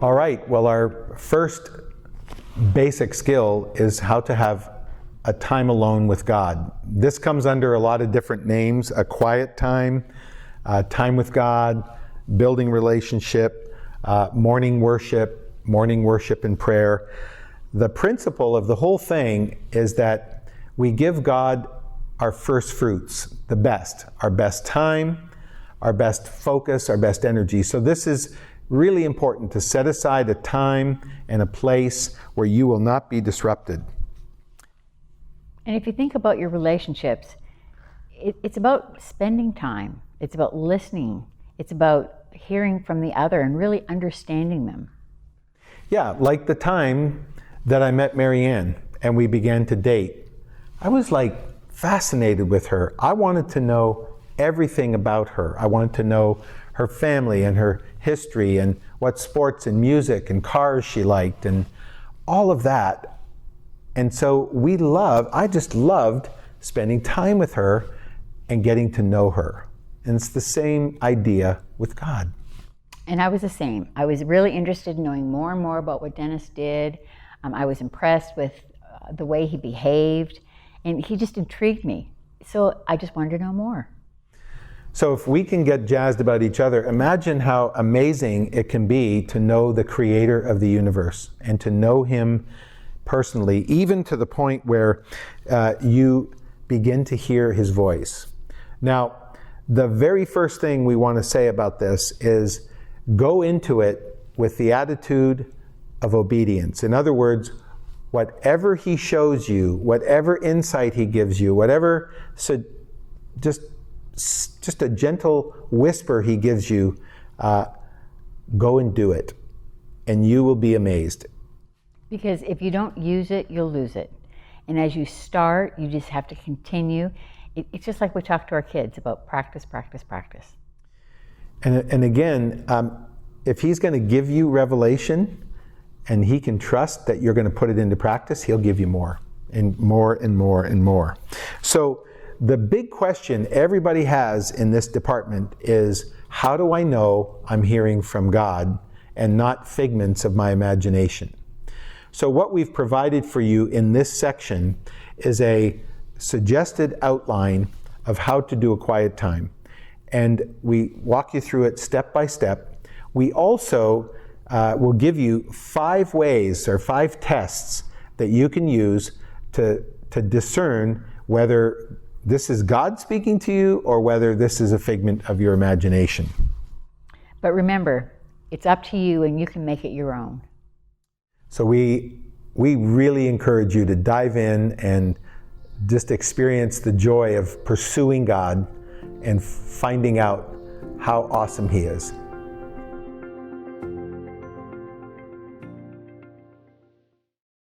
All right, well, our first basic skill is how to have a time alone with God. This comes under a lot of different names: a quiet time, time with God, building relationship, morning worship and prayer. The principle of the whole thing is that we give God our first fruits, the best, our best time, our best focus, our best energy. So this is really important, to set aside a time and a place where you will not be disrupted. And if you think about your relationships, it's about spending time. It's about listening. It's about hearing from the other and really understanding them. Yeah, like the time that I met Marianne and we began to date. I was fascinated with her. I wanted to know everything about her. I wanted to know her family and her history and what sports and music and cars she liked and all of that. And so I just loved spending time with her and getting to know her. And it's the same idea with God. And I was the same. I was really interested in knowing more and more about what Denis did. I was impressed with the way he behaved, and he just intrigued me. So I just wanted to know more. So if we can get jazzed about each other, imagine how amazing it can be to know the creator of the universe and to know him personally, even to the point where you begin to hear his voice. Now, the very first thing we want to say about this is go into it with the attitude of obedience. In other words, whatever he shows you, whatever insight he gives you, whatever just a gentle whisper he gives you, go and do it, and you will be amazed. Because if you don't use it, you'll lose it. And as you start, you just have to continue. It's just like we talk to our kids about practice, practice, practice. And again, if he's going to give you revelation and he can trust that you're going to put it into practice, he'll give you more and more and more and more. So the big question everybody has in this department is, how do I know I'm hearing from God and not figments of my imagination? So what we've provided for you in this section is a suggested outline of how to do a quiet time. And we walk you through it step by step. We also will give you 5 ways or 5 tests that you can use to discern whether this is God speaking to you or whether this is a figment of your imagination. But remember, it's up to you and you can make it your own. So we really encourage you to dive in and just experience the joy of pursuing God and finding out how awesome he is.